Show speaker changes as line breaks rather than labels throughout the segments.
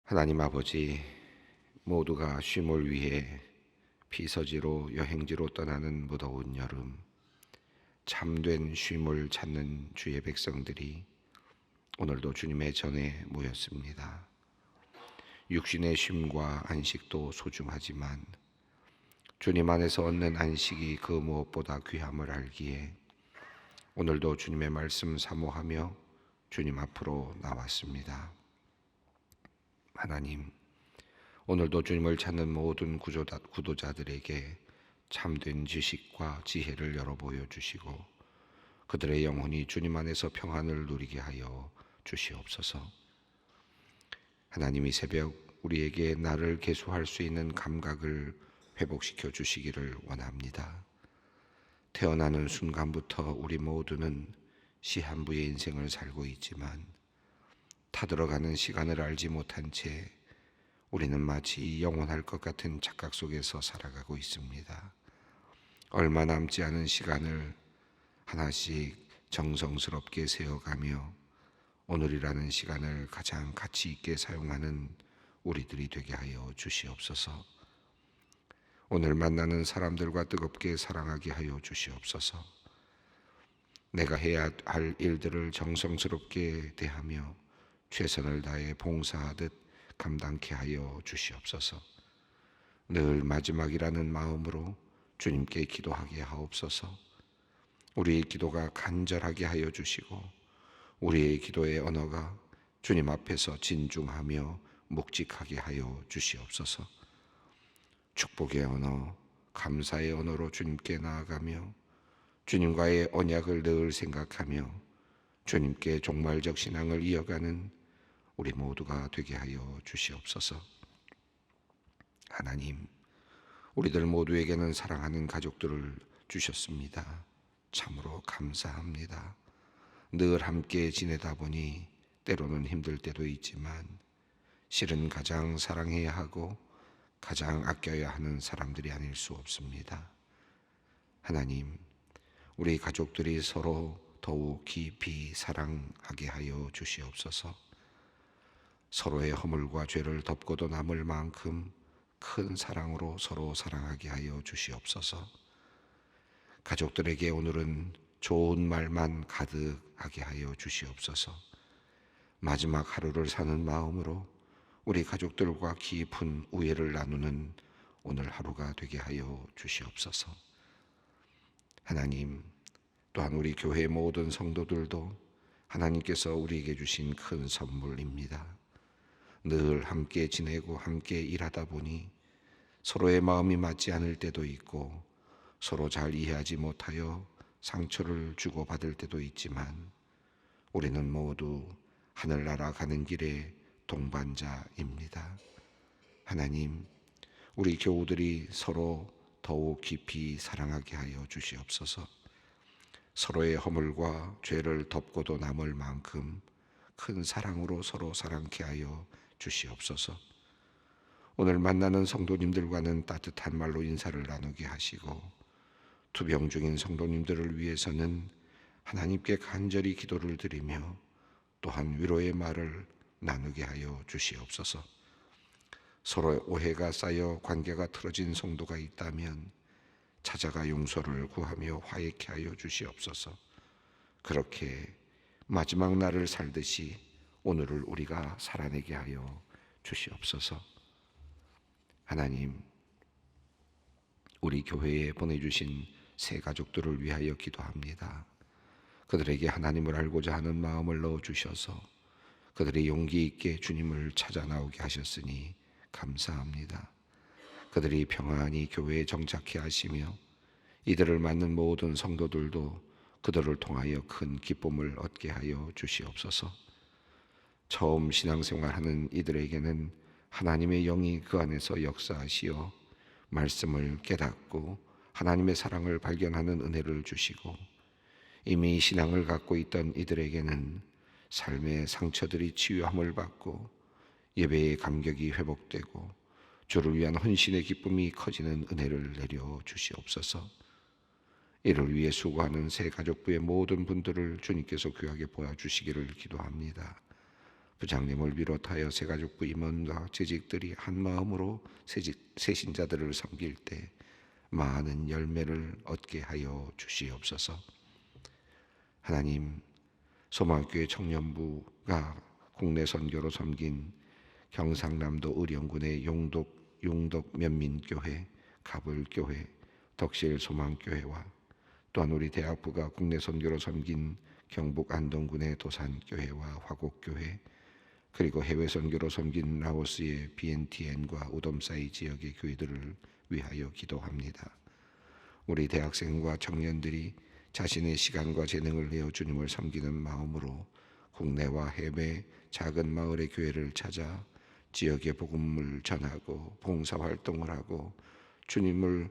하나님 아버지, 모두가 쉼을 위해 피서지로 여행지로 떠나는 무더운 여름, 참된 쉼을 찾는 주의 백성들이 오늘도 주님의 전에 모였습니다. 육신의 쉼과 안식도 소중하지만 주님 안에서 얻는 안식이 그 무엇보다 귀함을 알기에 오늘도 주님의 말씀 사모하며 주님 앞으로 나왔습니다. 하나님, 오늘도 주님을 찾는 모든 구도자들에게 참된 지식과 지혜를 열어 보여주시고 그들의 영혼이 주님 안에서 평안을 누리게 하여 주시옵소서. 하나님, 이 새벽 우리에게 나를 계수할 수 있는 감각을 회복시켜 주시기를 원합니다. 태어나는 순간부터 우리 모두는 시한부의 인생을 살고 있지만 타들어가는 시간을 알지 못한 채 우리는 마치 영원할 것 같은 착각 속에서 살아가고 있습니다. 얼마 남지 않은 시간을 하나씩 정성스럽게 세어가며 오늘이라는 시간을 가장 가치 있게 사용하는 우리들이 되게 하여 주시옵소서. 오늘 만나는 사람들과 뜨겁게 사랑하게 하여 주시옵소서. 내가 해야 할 일들을 정성스럽게 대하며 최선을 다해 봉사하듯 감당케 하여 주시옵소서. 늘 마지막이라는 마음으로 주님께 기도하게 하옵소서. 우리의 기도가 간절하게 하여 주시고 우리의 기도의 언어가 주님 앞에서 진중하며 묵직하게 하여 주시옵소서. 축복의 언어, 감사의 언어로 주님께 나아가며 주님과의 언약을 늘 생각하며 주님께 종말적 신앙을 이어가는 우리 모두가 되게 하여 주시옵소서. 하나님, 우리들 모두에게는 사랑하는 가족들을 주셨습니다. 참으로 감사합니다. 늘 함께 지내다 보니 때로는 힘들 때도 있지만 실은 가장 사랑해야 하고 가장 아껴야 하는 사람들이 아닐 수 없습니다. 하나님, 우리 가족들이 서로 더욱 깊이 사랑하게 하여 주시옵소서. 서로의 허물과 죄를 덮고도 남을 만큼 큰 사랑으로 서로 사랑하게 하여 주시옵소서. 가족들에게 오늘은 좋은 말만 가득하게 하여 주시옵소서. 마지막 하루를 사는 마음으로 우리 가족들과 깊은 우애를 나누는 오늘 하루가 되게 하여 주시옵소서. 하나님, 또한 우리 교회 모든 성도들도 하나님께서 우리에게 주신 큰 선물입니다. 늘 함께 지내고 함께 일하다 보니 서로의 마음이 맞지 않을 때도 있고 서로 잘 이해하지 못하여 상처를 주고받을 때도 있지만 우리는 모두 하늘나라 가는 길의 동반자입니다. 하나님, 우리 교우들이 서로 더욱 깊이 사랑하게 하여 주시옵소서. 서로의 허물과 죄를 덮고도 남을 만큼 큰 사랑으로 서로 사랑케 하여 주시옵소서. 오늘 만나는 성도님들과는 따뜻한 말로 인사를 나누게 하시고 투병 중인 성도님들을 위해서는 하나님께 간절히 기도를 드리며 또한 위로의 말을 나누게 하여 주시옵소서. 서로의 오해가 쌓여 관계가 틀어진 성도가 있다면 찾아가 용서를 구하며 화해케 하여 주시옵소서. 그렇게 마지막 날을 살듯이 오늘을 우리가 살아내게 하여 주시옵소서. 하나님, 우리 교회에 보내주신 새 가족들을 위하여 기도합니다. 그들에게 하나님을 알고자 하는 마음을 넣어주셔서 그들의 용기 있게 주님을 찾아 나오게 하셨으니 감사합니다. 그들이 평안히 교회에 정착해 하시며 이들을 맞는 모든 성도들도 그들을 통하여 큰 기쁨을 얻게 하여 주시옵소서. 처음 신앙생활하는 이들에게는 하나님의 영이 그 안에서 역사하시어 말씀을 깨닫고 하나님의 사랑을 발견하는 은혜를 주시고 이미 신앙을 갖고 있던 이들에게는 삶의 상처들이 치유함을 받고 예배의 감격이 회복되고 주를 위한 헌신의 기쁨이 커지는 은혜를 내려 주시옵소서. 이를 위해 수고하는 새 가족부의 모든 분들을 주님께서 귀하게 보아주시기를 기도합니다. 부장님을 비롯하여 새가족부 임원과 재직들이 한 마음으로 새신자들을 섬길 때 많은 열매를 얻게 하여 주시옵소서. 하나님, 소망교회 청년부가 국내 선교로 섬긴 경상남도 의령군의 용독 면민교회, 가불교회, 덕실 소망교회와 또한 우리 대학부가 국내 선교로 섬긴 경북 안동군의 도산교회와 화곡교회, 그리고 해외 선교로 섬긴 라오스의 BNTN과 우돔사이 지역의 교회들을 위하여 기도합니다. 우리 대학생과 청년들이 자신의 시간과 재능을 내어 주님을 섬기는 마음으로 국내와 해외 작은 마을의 교회를 찾아 지역의 복음을 전하고 봉사활동을 하고 주님의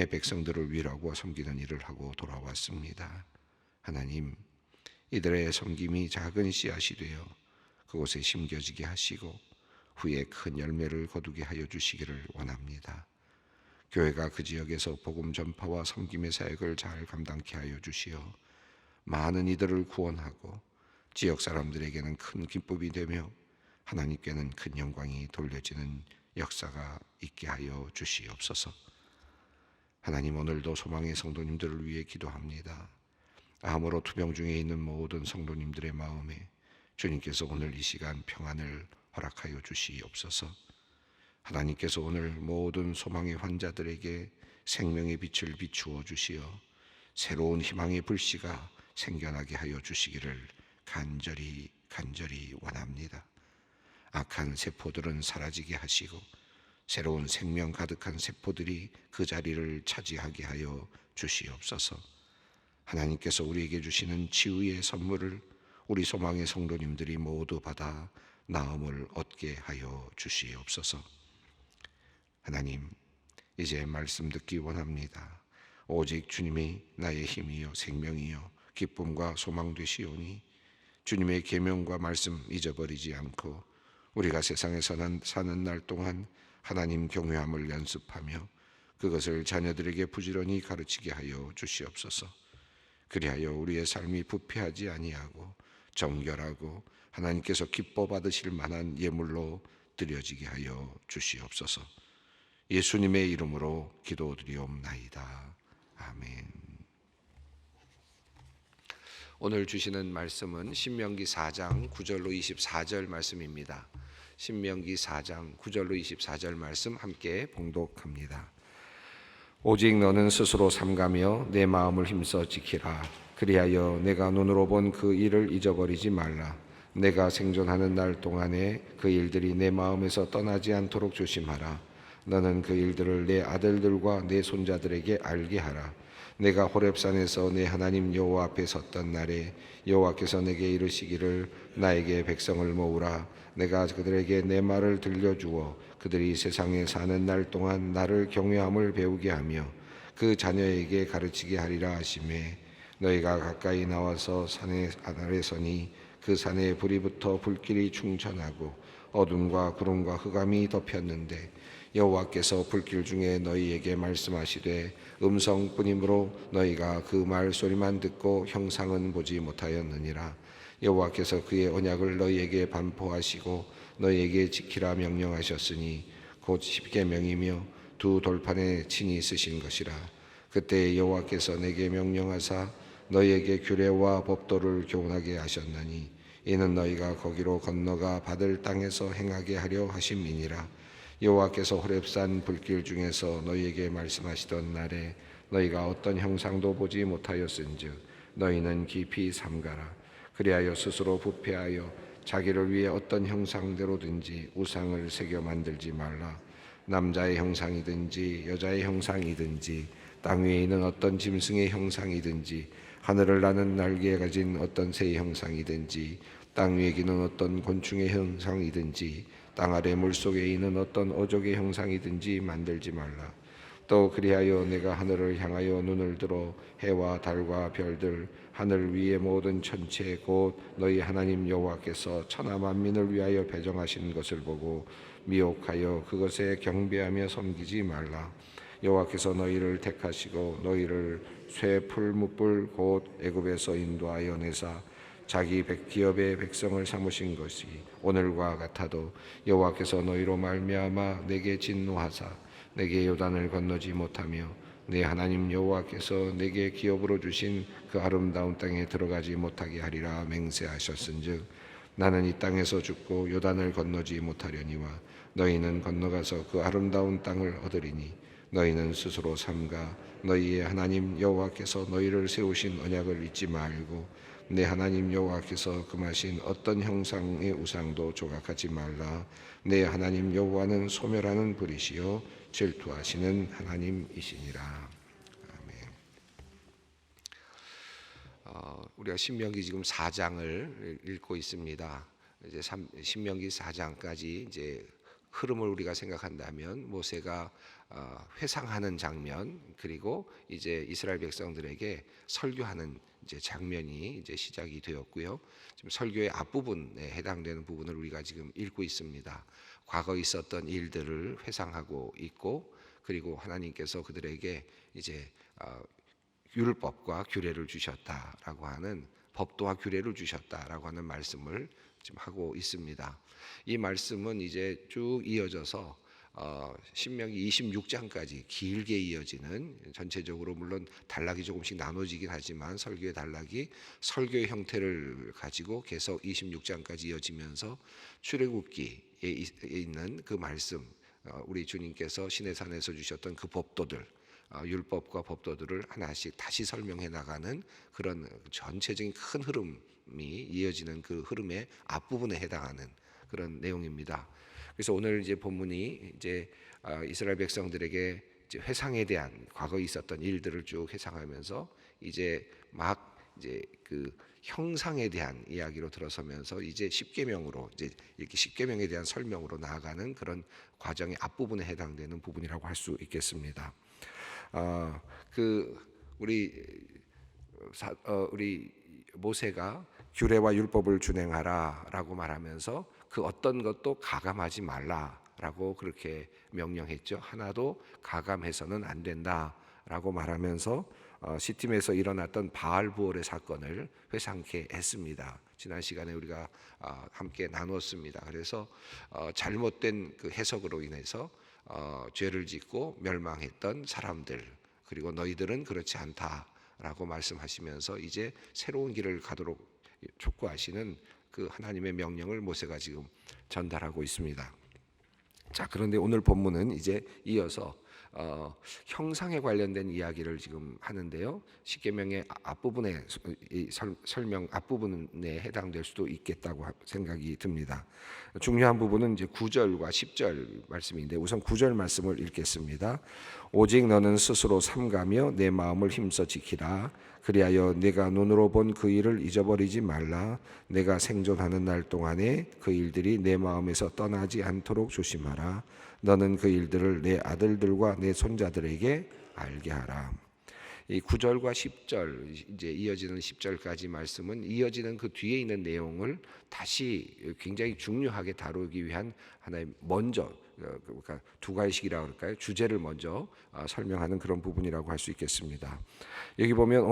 백성들을 위로하고 섬기는 일을 하고 돌아왔습니다. 하나님, 이들의 섬김이 작은 씨앗이 되어 그곳에 심겨지게 하시고 후에 큰 열매를 거두게 하여 주시기를 원합니다. 교회가 그 지역에서 복음 전파와 섬김의 사역을 잘 감당케 하여 주시어 많은 이들을 구원하고 지역 사람들에게는 큰 기쁨이 되며 하나님께는 큰 영광이 돌려지는 역사가 있게 하여 주시옵소서. 하나님, 오늘도 소망의 성도님들을 위해 기도합니다. 암으로 투병 중에 있는 모든 성도님들의 마음에 주님께서 오늘 이 시간 평안을 허락하여 주시옵소서. 하나님께서 오늘 모든 소망의 환자들에게 생명의 빛을 비추어 주시어 새로운 희망의 불씨가 생겨나게 하여 주시기를 간절히 원합니다. 악한 세포들은 사라지게 하시고 새로운 생명 가득한 세포들이 그 자리를 차지하게 하여 주시옵소서. 하나님께서 우리에게 주시는 치유의 선물을 우리 소망의 성도님들이 모두 받아 나음을 얻게 하여 주시옵소서. 하나님, 이제 말씀 듣기 원합니다. 오직 주님이 나의 힘이요 생명이요 기쁨과 소망 되시오니 주님의 계명과 말씀 잊어버리지 않고 우리가 세상에서 사는 날 동안 하나님 경외함을 연습하며 그것을 자녀들에게 부지런히 가르치게 하여 주시옵소서. 그리하여 우리의 삶이 부패하지 아니하고 정결하고 하나님께서 기뻐 받으실 만한 예물로 드려지게 하여 주시옵소서. 예수님의 이름으로 기도드리옵나이다. 아멘. 오늘 주시는 말씀은 신명기 4장 9절로 24절 말씀입니다. 신명기 4장 9절로 24절 말씀 함께 봉독합니다. 오직 너는 스스로 삼가며 내 마음을 힘써 지키라. 그리하여 내가 눈으로 본 그 일을 잊어버리지 말라. 내가 생존하는 날 동안에 그 일들이 내 마음에서 떠나지 않도록 조심하라. 너는 그 일들을 내 아들들과 내 손자들에게 알게 하라. 내가 호렙산에서 내 하나님 여호와 앞에 섰던 날에 여호와께서 내게 이르시기를 나에게 백성을 모으라. 내가 그들에게 내 말을 들려주어 그들이 세상에 사는 날 동안 나를 경외함을 배우게 하며 그 자녀에게 가르치게 하리라 하시매 너희가 가까이 나와서 산에 아래에 서니 그 산에 불이 붙어 불길이 충천하고 어둠과 구름과 흑암이 덮였는데 여호와께서 불길 중에 너희에게 말씀하시되 음성뿐이므로 너희가 그 말소리만 듣고 형상은 보지 못하였느니라. 여호와께서 그의 언약을 너희에게 반포하시고 너희에게 지키라 명령하셨으니 곧 십계명이며 두 돌판에 친히 쓰신 것이라. 그때 여호와께서 내게 명령하사 너희에게 규례와 법도를 교훈하게 하셨나니 이는 너희가 거기로 건너가 받을 땅에서 행하게 하려 하심이니라. 여호와께서 호렙산 불길 중에서 너희에게 말씀하시던 날에 너희가 어떤 형상도 보지 못하였은즉 너희는 깊이 삼가라. 그리하여 스스로 부패하여 자기를 위해 어떤 형상대로든지 우상을 새겨 만들지 말라. 남자의 형상이든지 여자의 형상이든지 땅 위에 있는 어떤 짐승의 형상이든지 하늘을 나는 날개 가진 어떤 새의 형상이든지 땅 위에 기는 어떤 곤충의 형상이든지 땅 아래 물속에 있는 어떤 어족의 형상이든지 만들지 말라. 또 그리하여 내가 하늘을 향하여 눈을 들어 해와 달과 별들 하늘 위의 모든 천체 곧 너희 하나님 여호와께서 천하 만민을 위하여 배정하신 것을 보고 미혹하여 그것에 경배하며 섬기지 말라. 여호와께서 너희를 택하시고 너희를 쇠풀 무불 곧 애굽에서 인도하여 내사 자기 기업의 백성을 삼으신 것이 오늘과 같아도 여호와께서 너희로 말미암아 내게 진노하사 내게 요단을 건너지 못하며 내 하나님 여호와께서 내게 기업으로 주신 그 아름다운 땅에 들어가지 못하게 하리라 맹세하셨은즉 나는 이 땅에서 죽고 요단을 건너지 못하려니와 너희는 건너가서 그 아름다운 땅을 얻으리니 너희는 스스로 삼가 너희의 하나님 여호와께서 너희를 세우신 언약을 잊지 말고 내 하나님 여호와께서 금하신 어떤 형상의 우상도 조각하지 말라. 내 하나님 여호와는 소멸하는 불이시요 질투하시는 하나님이시니라. 아멘. 우리가 신명기 지금 4장을 읽고 있습니다. 이제 신명기 4장까지 이제 흐름을 우리가 생각한다면 모세가 회상하는 장면, 그리고 이제 이스라엘 백성들에게 설교하는 이제 장면이 이제 시작이 되었고요. 지금 설교의 앞부분에 해당되는 부분을 우리가 지금 읽고 있습니다. 과거 있었던 일들을 회상하고 있고, 그리고 하나님께서 그들에게 이제 율법과 규례를 주셨다라고 하는, 법도와 규례를 주셨다라고 하는 말씀을 지금 하고 있습니다. 이 말씀은 이제 쭉 이어져서 신명기 26장까지 길게 이어지는, 전체적으로 물론 단락이 조금씩 나눠지긴 하지만 설교의 단락이 설교의 형태를 가지고 계속 26장까지 이어지면서 출애굽기에 있는 그 말씀, 우리 주님께서 시내산에서 주셨던 그 법도들, 율법과 법도들을 하나씩 다시 설명해 나가는 그런 전체적인 큰 흐름이 이어지는 그 흐름의 앞부분에 해당하는 그런 내용입니다. 그래서 오늘 이제 본문이 이제 이스라엘 백성들에게 이제 회상에 대한 과거에 있었던 일들을 쭉 회상하면서 이제 막 이제 그 형상에 대한 이야기로 들어서면서 이제 십계명으로, 이제 이렇게 십계명에 대한 설명으로 나아가는 그런 과정의 앞부분에 해당되는 부분이라고 할 수 있겠습니다. 우리 모세가 규례와 율법을 준행하라라고 말하면서 그 어떤 것도 가감하지 말라라고 그렇게 명령했죠. 하나도 가감해서는 안 된다라고 말하면서 시팀에서 일어났던 바알부올의 사건을 회상케 했습니다. 지난 시간에 우리가 함께 나눴습니다. 그래서 잘못된 그 해석으로 인해서 죄를 짓고 멸망했던 사람들, 그리고 너희들은 그렇지 않다라고 말씀하시면서 이제 새로운 길을 가도록 촉구하시는 그 하나님의 명령을 모세가 지금 전달하고 있습니다. 자, 그런데 오늘 본문은 이제 이어서 형상에 관련된 이야기를 지금 하는데요. 십계명의 앞부분에 설명 앞부분에 해당될 수도 있겠다고 생각이 듭니다. 중요한 부분은 이제 9절과 10절 말씀인데, 우선 9절 말씀을 읽겠습니다. 오직 너는 스스로 삼가며 내 마음을 힘써 지키라. 그리하여 내가 눈으로 본 그 일을 잊어버리지 말라. 내가 생존하는 날 동안에 그 일들이 내 마음에서 떠나지 않도록 조심하라. 너는 그 일들을 내 아들들과 내 손자들에게 알게 하라. 이 9절과 10절, 이제 이어지는 10절까지 말씀은 이어지는 그 뒤에 있는 내용을 다시 굉장히 중요하게 다루기 위한 하나의 먼저, 그러니까 두 가지씩이라고 할까요? 주제를 먼저 설명하는 그런 부분이라고 할 수 있겠습니다. 여기 보면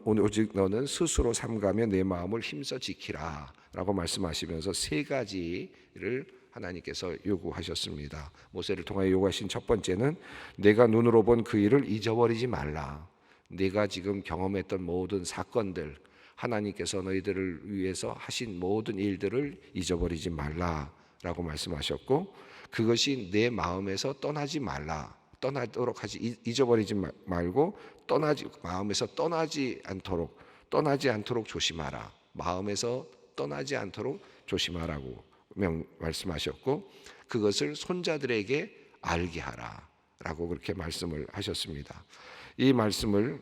오직 너는 스스로 삼가며 내 마음을 힘써 지키라 라고 말씀하시면서 세 가지를 하나님께서 요구하셨습니다. 모세를 통하여 요구하신 첫 번째는 내가 눈으로 본 그 일을 잊어버리지 말라. 내가 지금 경험했던 모든 사건들, 하나님께서 너희들을 위해서 하신 모든 일들을 잊어버리지 말라라고 말씀하셨고, 그것이 내 마음에서 떠나지 말라, 떠나도록 하지, 잊어버리지 말고 마음에서 떠나지 않도록 조심하라. 마음에서 떠나지 않도록 조심하라고 말씀하셨고, 그것을 손자들에게 알게 하라라고 그렇게 말씀을 하셨습니다. 이 말씀을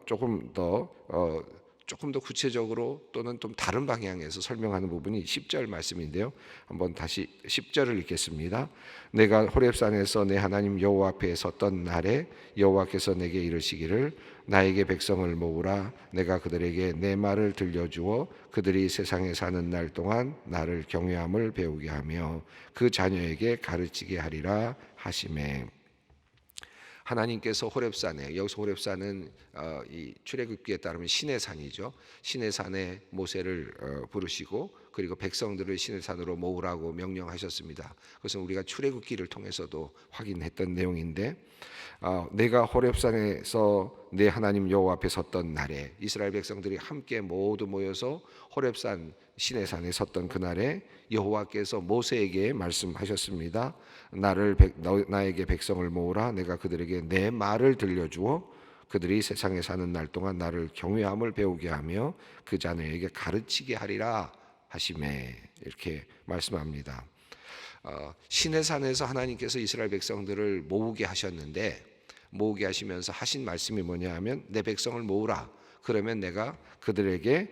조금 더 구체적으로 또는 좀 다른 방향에서 설명하는 부분이 10절 말씀인데요. 한번 다시 10절을 읽겠습니다. 내가 호렙산에서 내 하나님 여호와 앞에 섰던 날에 여호와께서 내게 이르시기를 나에게 백성을 모으라. 내가 그들에게 내 말을 들려주어 그들이 세상에 사는 날 동안 나를 경외함을 배우게 하며 그 자녀에게 가르치게 하리라 하시매. 하나님께서 호렙산에, 여기서 호렙산은 이 출애굽기에 따르면 신의 산이죠. 신의 산에 모세를 부르시고 그리고 백성들을 신의 산으로 모으라고 명령하셨습니다. 그것은 우리가 출애굽기를 통해서도 확인했던 내용인데, 내가 호렙산에서 내 하나님 여호와 앞에 섰던 날에, 이스라엘 백성들이 함께 모두 모여서 호렙산 신의 산에 섰던 그날에 여호와께서 모세에게 말씀하셨습니다. 나에게 백성을 모으라. 내가 그들에게 내 말을 들려주어 그들이 세상에 사는 날 동안 나를 경외함을 배우게 하며 그 자녀에게 가르치게 하리라 하시매, 이렇게 말씀합니다. 신의 산에서 하나님께서 이스라엘 백성들을 모으게 하셨는데, 모으게 하시면서 하신 말씀이 뭐냐 하면, 내 백성을 모으라. 그러면 내가 그들에게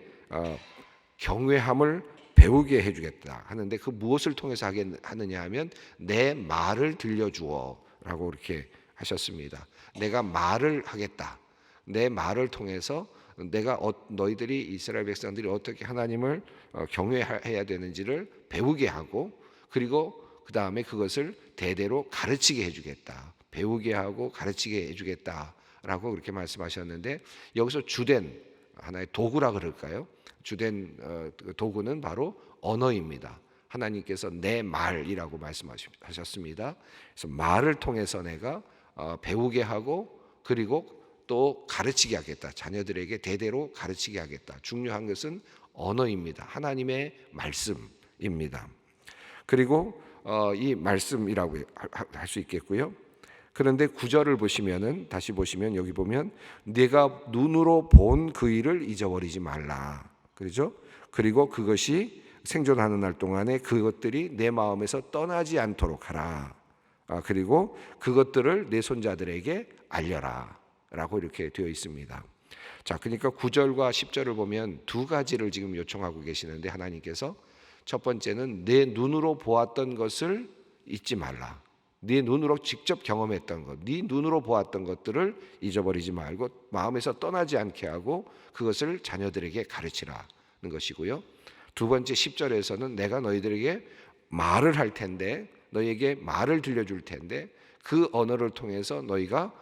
경외함을 배우게 해주겠다 하는데, 그 무엇을 통해서 하느냐 하면 내 말을 들려주어 라고 이렇게 하셨습니다. 내가 말을 하겠다. 내 말을 통해서 내가 너희들이, 이스라엘 백성들이 어떻게 하나님을 경외해야 되는지를 배우게 하고, 그리고 그 다음에 그것을 대대로 가르치게 해주겠다. 배우게 하고 가르치게 해주겠다라고 그렇게 말씀하셨는데, 여기서 주된 하나의 도구라 그럴까요? 주된 도구는 바로 언어입니다. 하나님께서 내 말이라고 말씀하셨습니다. 그래서 말을 통해서 내가 배우게 하고 그리고 또 가르치게 하겠다. 자녀들에게 대대로 가르치게 하겠다. 중요한 것은 언어입니다. 하나님의 말씀입니다. 그리고 이 말씀이라고 할 수 있겠고요. 그런데 9절을 보시면은, 다시 보시면 여기 보면 네가 눈으로 본 그 일을 잊어버리지 말라. 그렇죠? 그리고 그것이 생존하는 날 동안에 그것들이 내 마음에서 떠나지 않도록 하라. 그리고 그것들을 내 손자들에게 알려라 라고 이렇게 되어 있습니다. 자, 그러니까 9절과 10절을 보면 두 가지를 지금 요청하고 계시는데, 하나님께서 첫 번째는 내 눈으로 보았던 것을 잊지 말라. 네 눈으로 직접 경험했던 것, 네 눈으로 보았던 것들을 잊어버리지 말고 마음에서 떠나지 않게 하고 그것을 자녀들에게 가르치라는 것이고요. 두 번째 10절에서는 내가 너희들에게 말을 할 텐데, 너희에게 말을 들려줄 텐데, 그 언어를 통해서 너희가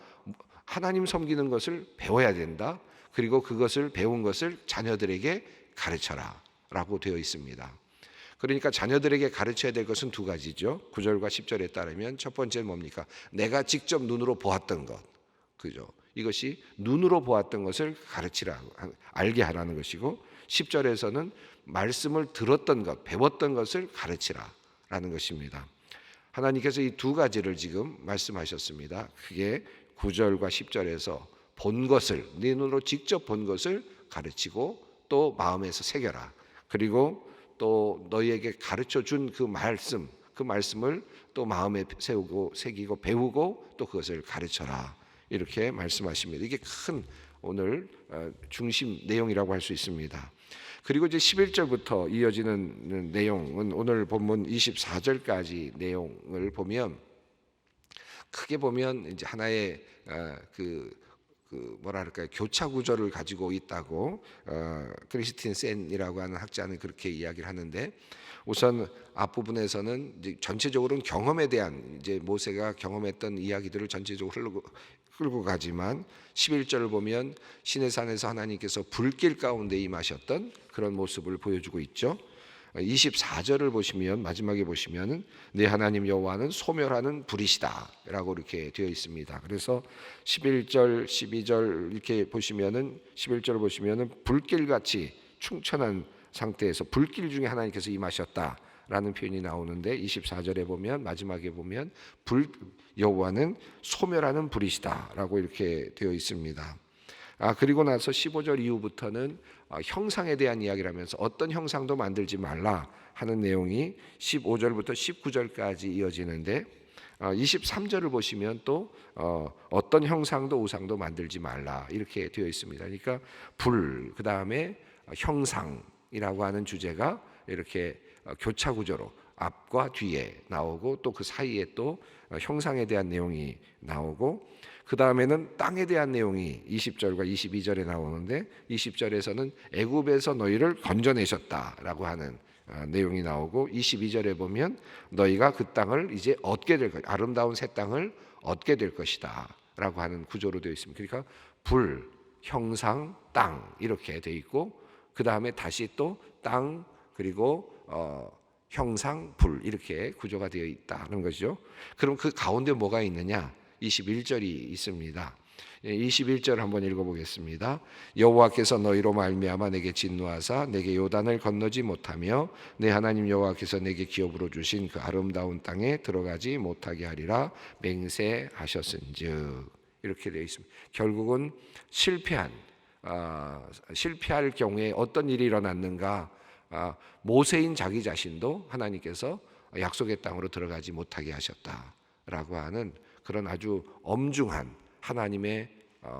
하나님 섬기는 것을 배워야 된다. 그리고 그것을 배운 것을 자녀들에게 가르쳐라 라고 되어 있습니다. 그러니까 자녀들에게 가르쳐야 될 것은 두 가지죠. 9절과 10절에 따르면 첫 번째는 뭡니까? 내가 직접 눈으로 보았던 것, 그죠? 이것이 눈으로 보았던 것을 가르치라, 알게 하라는 것이고, 10절에서는 말씀을 들었던 것, 배웠던 것을 가르치라라는 것입니다. 하나님께서 이 두 가지를 지금 말씀하셨습니다. 그게 9절과 10절에서 본 것을, 네 눈으로 직접 본 것을 가르치고 또 마음에서 새겨라. 그리고 또 너희에게 가르쳐 준 그 말씀을 또 마음에 세우고 새기고 배우고 또 그것을 가르쳐라. 이렇게 말씀하십니다. 이게 큰 오늘 중심 내용이라고 할 수 있습니다. 그리고 이제 11절부터 이어지는 내용은 오늘 본문 24절까지 내용을 보면, 크게 보면 이제 하나의 뭐랄까요, 교차 구조를 가지고 있다고 크리스틴 센이라고 하는 학자는 그렇게 이야기를 하는데, 우선 앞부분에서는 이제 전체적으로는 경험에 대한, 이제 모세가 경험했던 이야기들을 전체적으로 끌고 가지만 11절을 보면 시내 산에서 하나님께서 불길 가운데 임하셨던 그런 모습을 보여주고 있죠. 24절을 보시면, 마지막에 보시면은 내 하나님 여호와는 소멸하는 불이시다라고 이렇게 되어 있습니다. 그래서 11절, 12절 이렇게 보시면은, 11절을 보시면은 불길같이 충천한 상태에서 불길 중에 하나님께서 임하셨다라는 표현이 나오는데, 24절에 보면, 마지막에 보면 여호와는 소멸하는 불이시다라고 이렇게 되어 있습니다. 그리고 나서 15절 이후부터는 형상에 대한 이야기를 하면서 어떤 형상도 만들지 말라 하는 내용이 15절부터 19절까지 이어지는데, 23절을 보시면 또 어떤 형상도 우상도 만들지 말라 이렇게 되어 있습니다. 그러니까 불, 그 다음에 형상이라고 하는 주제가 이렇게 교차 구조로 앞과 뒤에 나오고, 또 그 사이에 또 형상에 대한 내용이 나오고, 그 다음에는 땅에 대한 내용이 20절과 22절에 나오는데, 20절에서는 애굽에서 너희를 건져내셨다라고 하는 내용이 나오고, 22절에 보면 너희가 그 땅을 이제 얻게 될 것, 아름다운 새 땅을 얻게 될 것이다 라고 하는 구조로 되어 있습니다. 그러니까 불, 형상, 땅 이렇게 되어 있고 그 다음에 다시 또 땅 그리고 형상, 불 이렇게 구조가 되어 있다는 것이죠. 그럼 그 가운데 뭐가 있느냐? 21절이 있습니다. 21절 한번 읽어보겠습니다. 여호와께서 너희로 말미암아 내게 진노하사 내게 요단을 건너지 못하며 내 하나님 여호와께서 내게 기업으로 주신 그 아름다운 땅에 들어가지 못하게 하리라 맹세하셨은즉 이렇게 되어 있습니다. 결국은 실패할 경우에 어떤 일이 일어났는가? 모세인 자기 자신도 하나님께서 약속의 땅으로 들어가지 못하게 하셨다라고 하는 그런 아주 엄중한 하나님의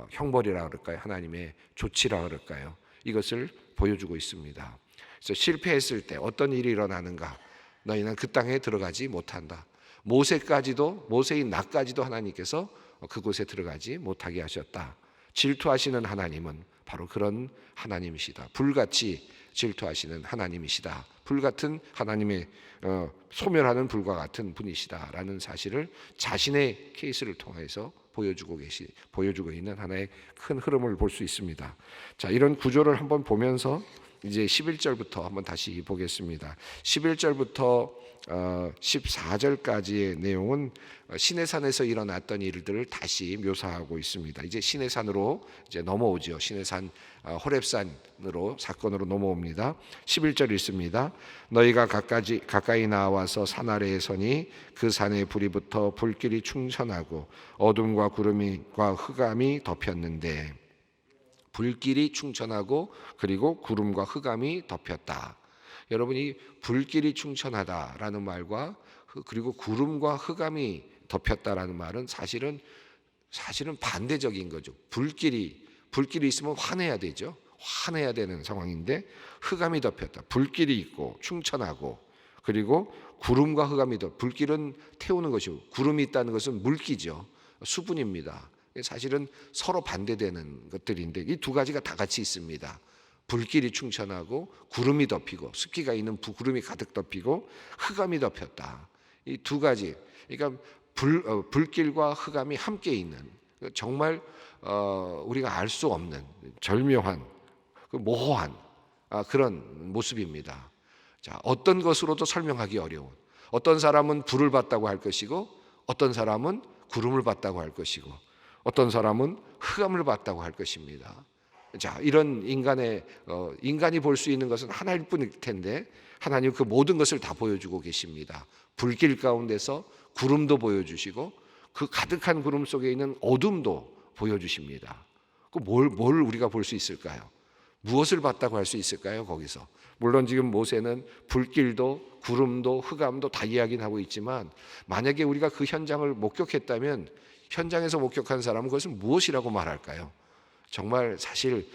형벌이라 그럴까요? 하나님의 조치라 그럴까요? 이것을 보여주고 있습니다. 그래서 실패했을 때 어떤 일이 일어나는가? 너희는 그 땅에 들어가지 못한다. 모세인 나까지도 하나님께서 그곳에 들어가지 못하게 하셨다. 질투하시는 하나님은 바로 그런 하나님이시다. 불같이 질투하시는 하나님이시다. 불같은 하나님의 소멸하는 불과 같은 분이시다라는 사실을 자신의 케이스를 통해서 보여주고 있는 하나의 큰 흐름을 볼 수 있습니다. 자, 이런 구조를 한번 보면서 이제 11절부터 한번 다시 보겠습니다. 11절부터 14절까지의 내용은 시내산에서 일어났던 일들을 다시 묘사하고 있습니다. 이제 시내산으로 이제 넘어오죠. 시내산 호렙산으로 사건으로 넘어옵니다. 11절 읽습니다. 너희가 가까이 나와서 산 아래에 서니 그 산에 불이 붙어 불길이 충천하고 어둠과 구름과 흑암이 덮였는데 불길이 충천하고 그리고 구름과 흑암이 덮였다. 여러분이 불길이 충천하다라는 말과 그리고 구름과 흑암이 덮였다라는 말은 사실은 반대적인 거죠. 불길이 있으면 화내야 되죠. 화내야 되는 상황인데 흑암이 덮였다. 불길이 있고 충천하고 그리고 구름과 흑암이 불길은 태우는 것이고 구름이 있다는 것은 물기죠. 수분입니다. 사실은 서로 반대되는 것들인데 이 두 가지가 다 같이 있습니다. 불길이 충천하고 구름이 덮이고 습기가 있는 구름이 가득 덮이고 흑암이 덮였다. 이 두 가지, 그러니까 불길과 흑암이 함께 있는 정말 우리가 알 수 없는 절묘한 모호한 그런 모습입니다. 자, 어떤 것으로도 설명하기 어려운, 어떤 사람은 불을 봤다고 할 것이고 어떤 사람은 구름을 봤다고 할 것이고 어떤 사람은 흑암을 봤다고 할 것입니다. 자, 이런 인간이 볼 수 있는 것은 하나일 뿐일 텐데 하나님 그 모든 것을 다 보여주고 계십니다. 불길 가운데서 구름도 보여주시고 그 가득한 구름 속에 있는 어둠도 보여주십니다. 뭘 우리가 볼 수 있을까요? 무엇을 봤다고 할 수 있을까요? 거기서 물론 지금 모세는 불길도 구름도 흑암도 다 이야기는 하고 있지만 만약에 우리가 그 현장을 목격했다면 현장에서 목격한 사람은 그것을 무엇이라고 말할까요? 정말 사실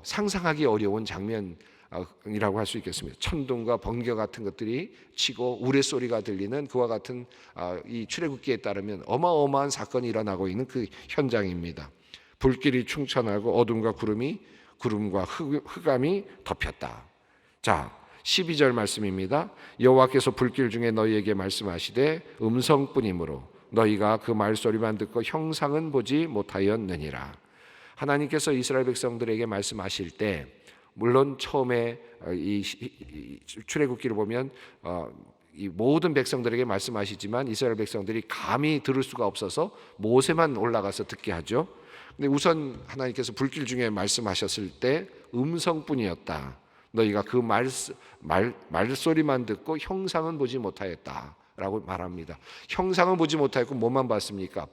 상상하기 어려운 장면이라고 할 수 있겠습니다. 천둥과 번개 같은 것들이 치고 우레소리가 들리는 그와 같은 이 출애굽기에 따르면 어마어마한 사건이 일어나고 있는 그 현장입니다. 불길이 충천하고 어둠과 구름과 흑암이 덮였다. 자, 12절 말씀입니다. 여호와께서 불길 중에 너희에게 말씀하시되 음성뿐이므로 너희가 그 말소리만 듣고 형상은 보지 못하였느니라. 하나님께서 이스라엘 백성들에게 말씀하실 때 물론 처음에 이 출애굽기를 보면 이 모든 백성들에게 말씀하시지만 이스라엘 백성들이 감히 들을 수가 없어서 모세만 올라가서 듣게 하죠. 근데 우선 하나님께서 불길 중에 말씀하셨을 때 음성뿐이었다. 너희가 그 말소리만 듣고 형상은 보지 못하였다 라고 말합니다. 형상은 보지 못하였고 뭐만 봤습니까?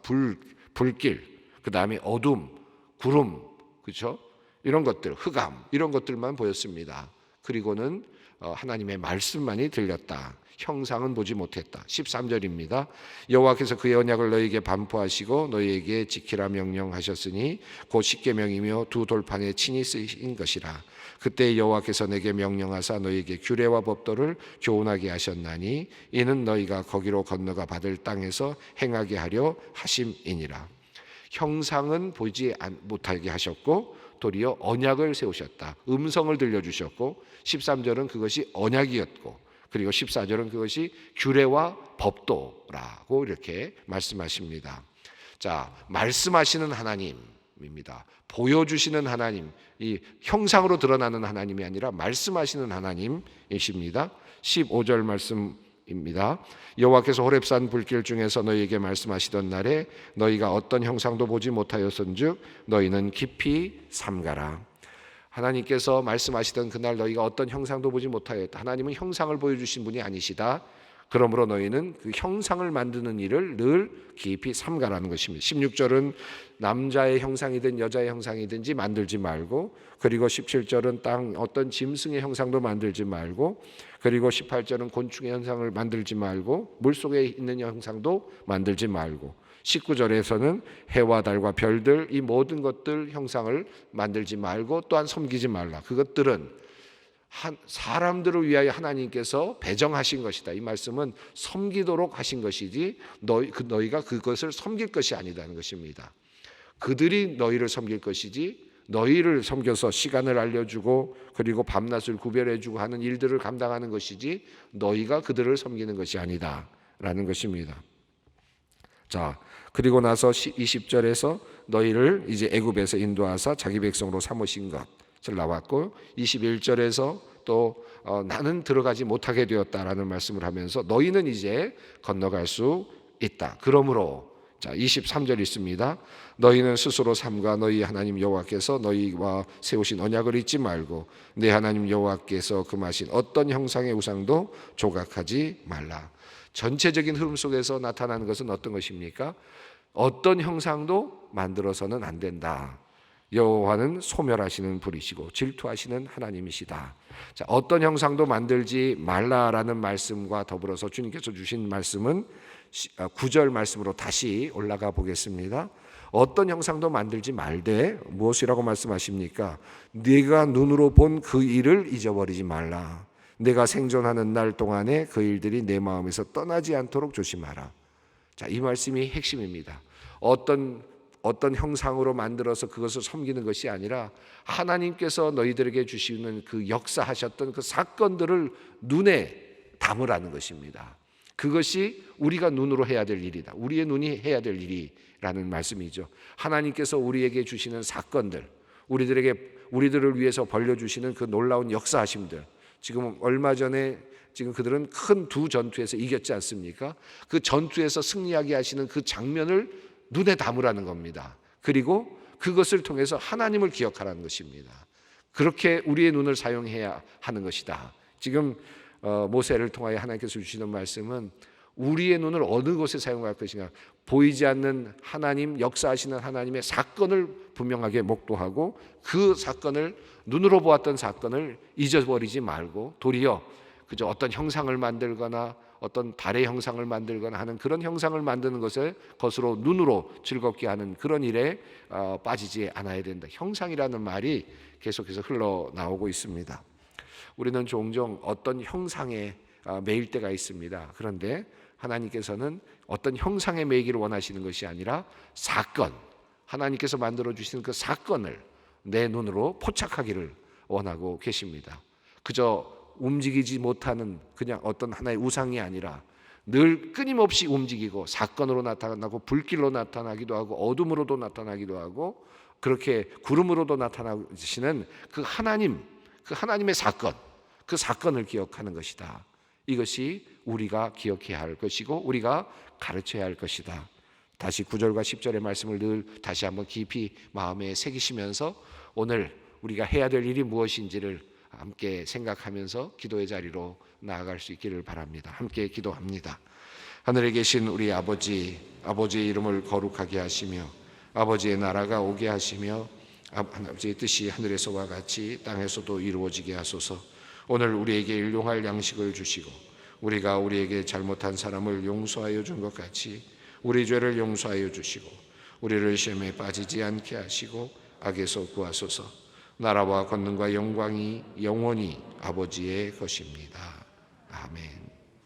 불길, 그 다음에 어둠, 구름, 그렇죠? 이런 것들, 흑암 이런 것들만 보였습니다. 그리고는 하나님의 말씀만이 들렸다. 형상은 보지 못했다. 13절입니다. 여호와께서 그의 언약을 너희에게 반포하시고 너희에게 지키라 명령하셨으니 곧 십계명이며 두 돌판에 친히 쓰인 것이라. 그때 여호와께서 내게 명령하사 너희에게 규례와 법도를 교훈하게 하셨나니 이는 너희가 거기로 건너가 받을 땅에서 행하게 하려 하심이니라. 형상은 보지 못하게 하셨고 도리어 언약을 세우셨다. 음성을 들려주셨고 13절은 그것이 언약이었고 그리고 14절은 그것이 규례와 법도라고 이렇게 말씀하십니다. 자, 말씀하시는 하나님입니다. 보여주시는 하나님, 이 형상으로 드러나는 하나님이 아니라 말씀하시는 하나님이십니다. 15절 말씀입니다. 여호와께서 호렙산 불길 중에서 너희에게 말씀하시던 날에 너희가 어떤 형상도 보지 못하였은즉 너희는 깊이 삼가라. 하나님께서 말씀하시던 그날 너희가 어떤 형상도 보지 못하였다. 하나님은 형상을 보여주신 분이 아니시다. 그러므로 너희는 그 형상을 만드는 일을 늘 깊이 삼가라는 것입니다. 16절은 남자의 형상이든 여자의 형상이든지 만들지 말고, 그리고 17절은 땅 어떤 짐승의 형상도 만들지 말고, 그리고 18절은 곤충의 형상을 만들지 말고, 물속에 있는 형상도 만들지 말고, 19절에서는 해와 달과 별들 이 모든 것들 형상을 만들지 말고 또한 섬기지 말라. 그것들은 사람들을 위하여 하나님께서 배정하신 것이다. 이 말씀은 섬기도록 하신 것이지 너희가 그것을 섬길 것이 아니다는 것입니다. 그들이 너희를 섬길 것이지 너희를 섬겨서 시간을 알려주고 그리고 밤낮을 구별해주고 하는 일들을 감당하는 것이지 너희가 그들을 섬기는 것이 아니다라는 것입니다. 자, 그리고 나서 20절에서 너희를 이제 애굽에서 인도하사 자기 백성으로 삼으신 것을 나왔고, 21절에서 또 나는 들어가지 못하게 되었다라는 말씀을 하면서 너희는 이제 건너갈 수 있다. 그러므로 자, 23절 있습니다. 너희는 스스로 삼가 너희 하나님 여호와께서 너희와 세우신 언약을 잊지 말고 내 하나님 여호와께서 금하신 어떤 형상의 우상도 조각하지 말라. 전체적인 흐름 속에서 나타나는 것은 어떤 것입니까? 어떤 형상도 만들어서는 안 된다. 여호와는 소멸하시는 분이시고 질투하시는 하나님이시다. 자, 어떤 형상도 만들지 말라라는 말씀과 더불어서 주님께서 주신 말씀은 9절 말씀으로 다시 올라가 보겠습니다. 어떤 형상도 만들지 말되 무엇이라고 말씀하십니까? 네가 눈으로 본 그 일을 잊어버리지 말라. 내가 생존하는 날 동안에 그 일들이 내 마음에서 떠나지 않도록 조심하라. 자, 이 말씀이 핵심입니다. 어떤 형상으로 만들어서 그것을 섬기는 것이 아니라 하나님께서 너희들에게 주시는 그 역사하셨던 그 사건들을 눈에 담으라는 것입니다. 그것이 우리가 눈으로 해야 될 일이다. 우리의 눈이 해야 될 일이라는 말씀이죠. 하나님께서 우리에게 주시는 사건들, 우리들을 위해서 벌려주시는 그 놀라운 역사하심들, 지금 얼마 전에 지금 그들은 큰 두 전투에서 이겼지 않습니까? 그 전투에서 승리하게 하시는 그 장면을 눈에 담으라는 겁니다. 그리고 그것을 통해서 하나님을 기억하라는 것입니다. 그렇게 우리의 눈을 사용해야 하는 것이다. 지금 모세를 통하여 하나님께서 주시는 말씀은 우리의 눈을 어느 곳에 사용할 것이냐, 보이지 않는 하나님, 역사하시는 하나님의 사건을 분명하게 목도하고 그 사건을, 눈으로 보았던 사건을 잊어버리지 말고 도리어 그저 어떤 형상을 만들거나 어떤 달의 형상을 만들거나 하는 그런 형상을 만드는 것으로 눈으로 즐겁게 하는 그런 일에 빠지지 않아야 된다. 형상이라는 말이 계속해서 흘러나오고 있습니다. 우리는 종종 어떤 형상에 매일 때가 있습니다. 그런데 하나님께서는 어떤 형상에 매이기를 원하시는 것이 아니라 사건, 하나님께서 만들어주시는 그 사건을 내 눈으로 포착하기를 원하고 계십니다. 그저 움직이지 못하는 그냥 어떤 하나의 우상이 아니라 늘 끊임없이 움직이고 사건으로 나타나고 불길로 나타나기도 하고 어둠으로도 나타나기도 하고 그렇게 구름으로도 나타나시는 그 하나님의 사건, 그 사건을 기억하는 것이다. 이것이 우리가 기억해야 할 것이고 우리가 가르쳐야 할 것이다. 다시 9절과 10절의 말씀을 늘 다시 한번 깊이 마음에 새기시면서 오늘 우리가 해야 될 일이 무엇인지를 함께 생각하면서 기도의 자리로 나아갈 수 있기를 바랍니다. 함께 기도합니다. 하늘에 계신 우리 아버지의 이름을 거룩하게 하시며 아버지의 나라가 오게 하시며 아버지의 뜻이 하늘에서와 같이 땅에서도 이루어지게 하소서. 오늘 우리에게 일용할 양식을 주시고 우리가 우리에게 잘못한 사람을 용서하여 준 것 같이 우리 죄를 용서하여 주시고 우리를 시험에 빠지지 않게 하시고 악에서 구하소서. 나라와 권능과 영광이 영원히 아버지의 것입니다. 아멘.